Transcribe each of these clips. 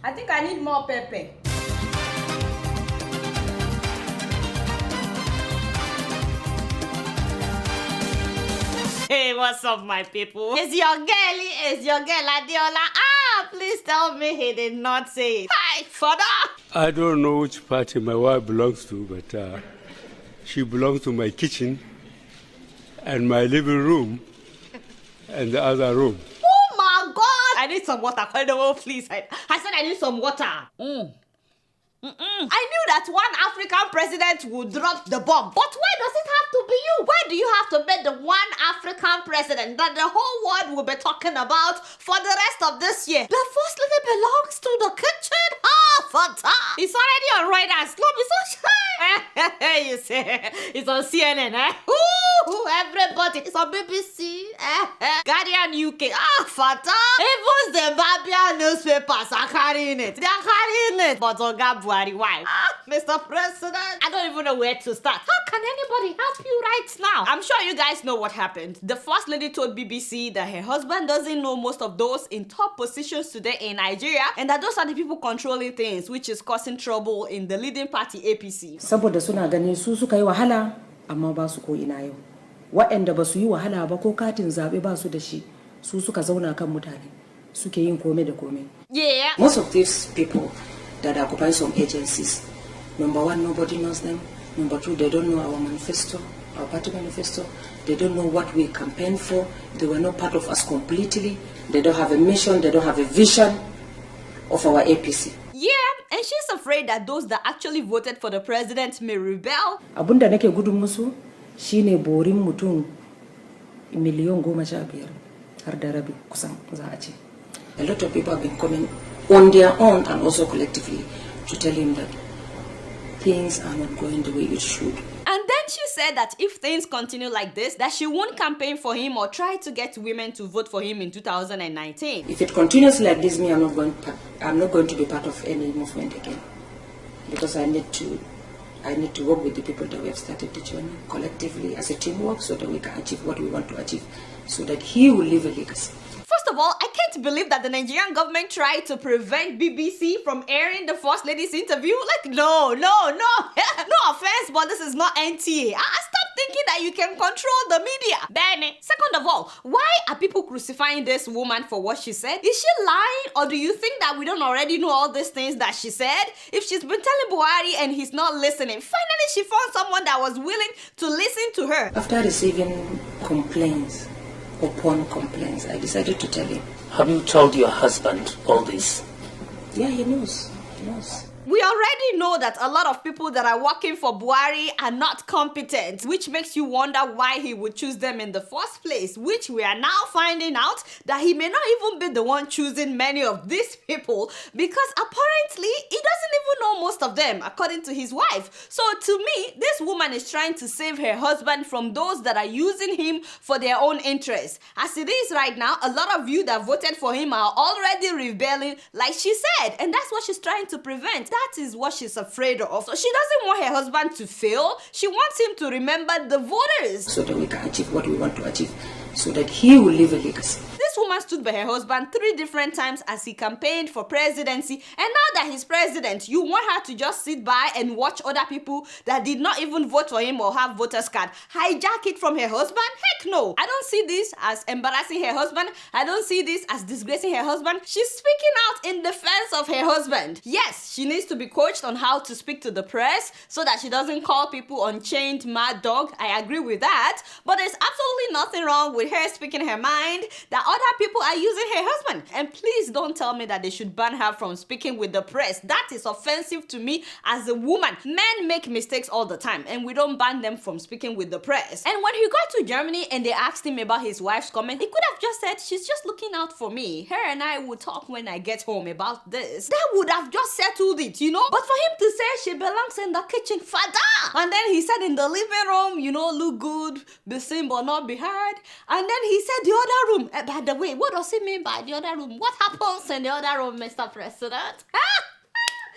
I think I need more pepper. Hey, what's up, my people? It's your girlie, it's your girl Adeola. Please tell me he did not say it. Hi, father. I don't know which party my wife belongs to, but she belongs to my kitchen and my living room and the other room. Oh my God! I need some water. Please. I said I need some water. I knew that one African president would drop the bomb. But why does it have to be you? Why do you have to be the one African president that the whole world will be talking about for the rest of this year? The first lady belongs to the kitchen. Fata. It's already on Reuters. Don't be so shy. You say it's on CNN, eh? Ooh, everybody. It's on BBC. Guardian UK. Fata. Even Zimbabwean newspapers are carrying it. They are carrying it. But why? Mr. President, I don't even know where to start. How can anybody help you right now? I'm sure you guys know what happened. The first lady told BBC that her husband doesn't know most of those in top positions today in Nigeria, and that those are the people controlling things, which is causing trouble in the leading party APC. Saboda suna ganin su suka yi wahala amma ba su ko ina yau. Waɗanda ba su yi wahala ba ko katin zabe ba su da shi, su suka zauna kan mutane. Suke yin kome da kome. Yeah. Most of these people that occupy some agencies. Number one, nobody knows them. Number two, they don't know our manifesto, our party manifesto. They don't know what we campaign for. They were not part of us completely. They don't have a mission. They don't have a vision of our APC. Yeah, and she's afraid that those that actually voted for the president may rebel. Abunda nake gudun musu shine borin mutum miliyon 15 har da rabi kusan za a ce. A lot of people have been coming on their own and also collectively to tell him that things are not going the way it should. And then she said that if things continue like this, that she won't campaign for him or try to get women to vote for him in 2019. If it continues like this, I'm not going to be part of any movement again, because I need to work with the people that we have started the journey collectively as a teamwork, so that we can achieve what we want to achieve, so that he will leave a legacy. First of all, I can't believe that the Nigerian government tried to prevent BBC from airing the First Lady's interview. Like, no. No offense, but this is not NTA. Stop thinking that you can control the media. Benny. Second of all, why are people crucifying this woman for what she said? Is she lying, or do you think that we don't already know all these things that she said? If she's been telling Buhari and he's not listening, finally she found someone that was willing to listen to her. After receiving complaints upon complaints, I decided to tell him. Have you told your husband all this? Yeah, he knows. He knows. We already know that a lot of people that are working for Buhari are not competent, which makes you wonder why he would choose them in the first place, which we are now finding out that he may not even be the one choosing many of these people, because apparently he doesn't even know most of them, according to his wife. So to me, this woman is trying to save her husband from those that are using him for their own interests. As it is right now, a lot of you that voted for him are already rebelling, like she said, and that's what she's trying to prevent. That is what she's afraid of. So she doesn't want her husband to fail. She wants him to remember the voters, so that we can achieve what we want to achieve, so that he will leave a legacy. This woman stood by her husband 3 different times as he campaigned for presidency, and now that he's president, you want her to just sit by and watch other people that did not even vote for him or have voters card hijack it from her husband? Heck no. I don't see this as embarrassing her husband. I don't see this as disgracing her husband. She's speaking out in defense of her husband. Yes, she needs to be coached on how to speak to the press so that she doesn't call people unchained mad dog. I agree with that, but there's absolutely nothing wrong with her speaking her mind that other people are using her husband. And please don't tell me that they should ban her from speaking with the press. That is offensive to me as a woman. Men make mistakes all the time, and we don't ban them from speaking with the press. And when he got to Germany and they asked him about his wife's comment, he could have just said, she's just looking out for me. Her and I will talk when I get home about this. That would have just settled it, you know? But for him to say she belongs in the kitchen, father! And then he said in the living room, you know, look good, be seen but not be heard. And then he said the other room. By the way, what does he mean by the other room? What happens in the other room, Mr. President?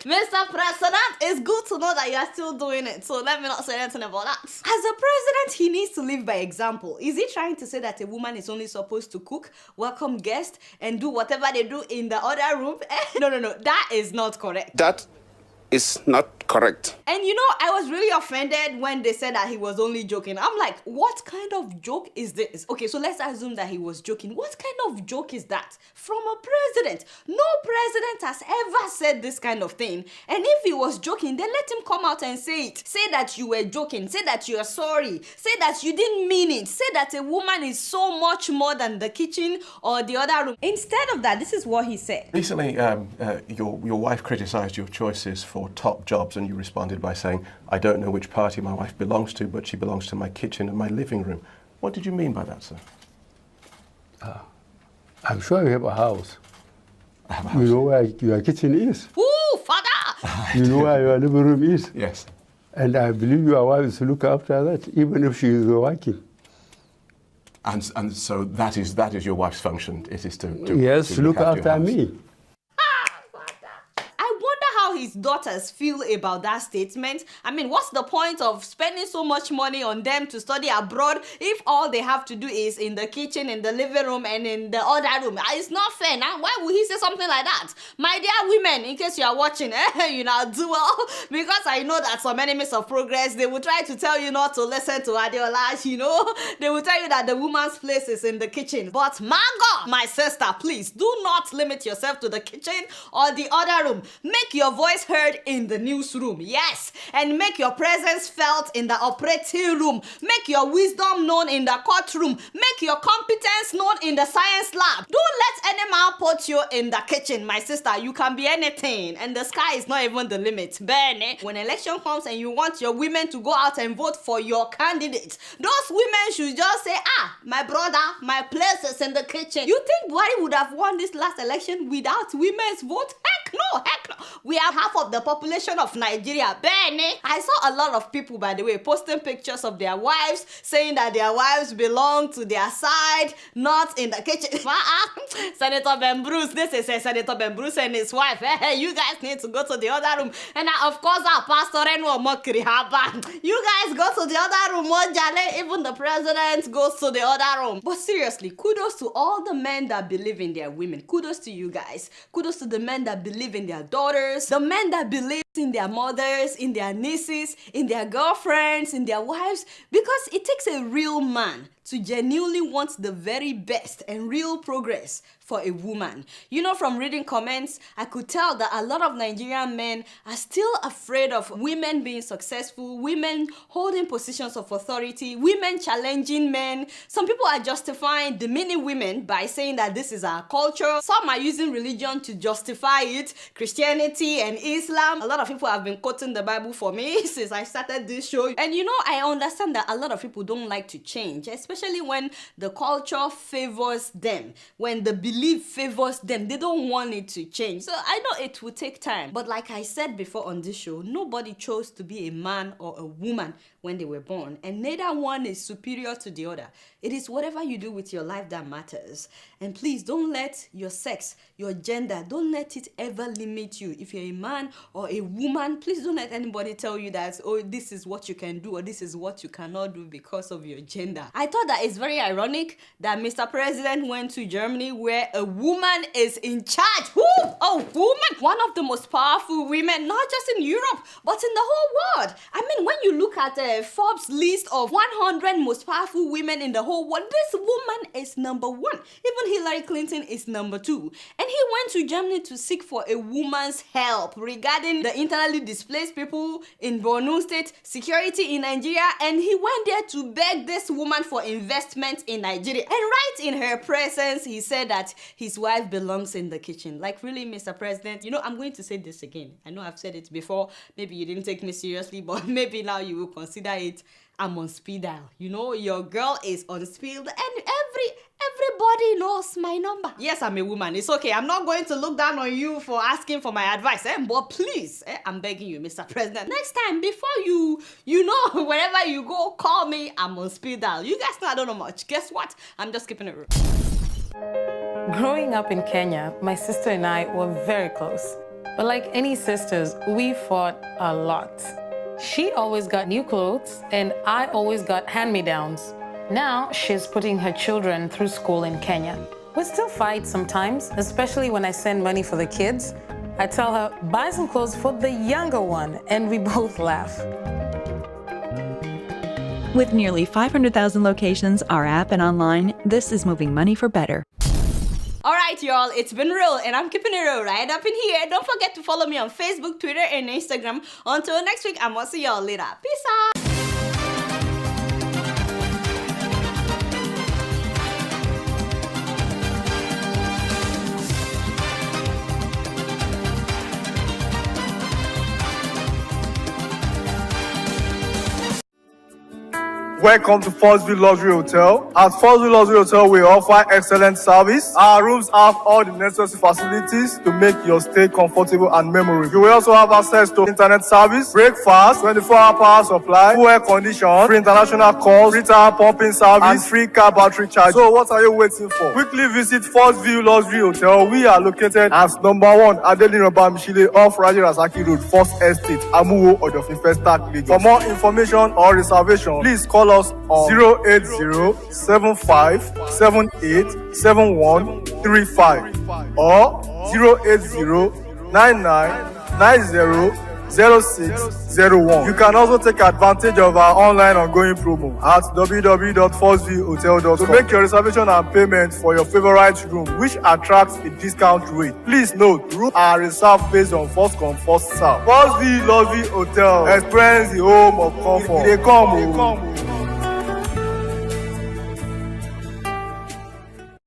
Mr. President, it's good to know that you are still doing it, so let me not say anything about that. As a president, he needs to live by example. Is he trying to say that a woman is only supposed to cook, welcome guests, and do whatever they do in the other room? No, that is not correct. That is not correct. And you know, I was really offended when they said that he was only joking. I'm like, what kind of joke is this? Okay, so let's assume that he was joking. What kind of joke is that? From a president. No president has ever said this kind of thing. And if he was joking, then let him come out and say it. Say that you were joking. Say that you are sorry. Say that you didn't mean it. Say that a woman is so much more than the kitchen or the other room. Instead of that, this is what he said. Recently, your wife criticised your choices for top jobs, and you responded by saying, I don't know which party my wife belongs to, but she belongs to my kitchen and my living room. What did you mean by that, sir? I'm sure you have a house. You know where your kitchen is. Ooh, father! You know where your living room is. Yes. And I believe your wife is to look after that, even if she is working. And so that is your wife's function. It is to yes, to look your after house. me. I wonder how his daughters feel about that statement. I mean, what's the point of spending so much money on them to study abroad if all they have to do is in the kitchen, in the living room, and in the other room? It's not fair now. Why would he say something like that? My dear women, in case you are watching, you know, do well, because I know that some enemies of progress, they will try to tell you not to listen to Adeola, you know. They will tell you that the woman's place is in the kitchen. But my God, my sister, please do not limit yourself to the kitchen or the other room. Make your voice heard in the newsroom, yes, and make your presence felt in the operating room. Make your wisdom known in the courtroom. Make your competence known in the science lab. Don't let any man put you in the kitchen, my sister. You can be anything, and the sky is not even the limit. Benny, when election comes and you want your women to go out and vote for your candidate, those women should just say, my brother, my place is in the kitchen. You think Buhari would have won this last election without women's vote? Heck no. We have half of the population of Nigeria. Benny, I saw a lot of people, by the way, posting pictures of their wives, saying that their wives belong to their side, not in the kitchen. Senator Ben Bruce, this is Senator Ben Bruce and his wife. Hey, you guys need to go to the other room. And of course, our Pastor Renwo Mokiri Haba. You guys go to the other room. Even the president goes to the other room. But seriously, kudos to all the men that believe in their women. Kudos to you guys. Kudos to the men that believe in their daughters, the men that believe in their mothers, in their nieces, in their girlfriends, in their wives, because it takes a real man to genuinely want the very best and real progress for a woman. You know, from reading comments, I could tell that a lot of Nigerian men are still afraid of women being successful, women holding positions of authority, women challenging men. Some people are justifying demeaning women by saying that this is our culture. Some are using religion to justify it, Christianity and Islam. A lot of people have been quoting the Bible for me since I started this show. And you know, I understand that a lot of people don't like to change, especially when the culture favors them, when the belief favors them. They don't want it to change. So I know it will take time. But like I said before on this show, nobody chose to be a man or a woman when they were born, and neither one is superior to the other. It is whatever you do with your life that matters. And please don't let your sex, your gender, don't let it ever limit you. If you're a man or a woman, please don't let anybody tell you that, oh, this is what you can do or this is what you cannot do because of your gender. I thought that it's very ironic that Mr. President went to Germany where a woman is in charge. Who? A woman? One of the most powerful women, not just in Europe, but in the whole world. I mean, when you look at Forbes list of 100 most powerful women in the whole world, this woman is number one. Even Hillary Clinton is number two. And he went to Germany to seek for a woman's help regarding the internally displaced people in Borno State, security in Nigeria, and he went there to beg this woman for investment in Nigeria. And right in her presence, he said that his wife belongs in the kitchen. Like, really, Mr. President, you know, I'm going to say this again. I know I've said it before. Maybe you didn't take me seriously, but maybe now you will consider it. I'm on speed dial. You know, your girl is on speed, and everybody knows my number. Yes, I'm a woman. It's okay. I'm not going to look down on you for asking for my advice. But please, I'm begging you, Mr. President. Next time, before you know, wherever you go, call me. I'm on speed dial. You guys know I don't know much. Guess what? I'm just keeping it real. Growing up in Kenya, my sister and I were very close. But like any sisters, we fought a lot. She always got new clothes, and I always got hand-me-downs. Now she's putting her children through school in Kenya. We still fight sometimes, especially when I send money for the kids. I tell her, buy some clothes for the younger one, and we both laugh. With nearly 500,000 locations, our app and online, this is moving money for better. Alright y'all, it's been real and I'm keeping it real right up in here. Don't forget to follow me on Facebook, Twitter, and Instagram. Until next week, I'm gonna see y'all later. Peace out! Welcome to Forstview Luxury Hotel. At Forstview Luxury Hotel, we offer excellent service. Our rooms have all the necessary facilities to make your stay comfortable and memorable. You will also have access to internet service, breakfast, 24-hour power supply, full air condition, free international calls, free tire pumping service, and free car battery charge. So what are you waiting for? Quickly visit Forstview Luxury Hotel. We are located at number 1 Adeola Mishile off Raji Rasaki Road, First Estate, Amuwo, Odofin Festac, Lagos. For more information or reservation, please call us on 08075787135 or 08099900601. You can also take advantage of our online ongoing promo at www.forceviewhotel.com to make your reservation and payment for your favorite room, which attracts a discount rate. Please note, rooms are reserved based on first come, first serve. Forstview Luxury Hotel. Experience the home of comfort. They come.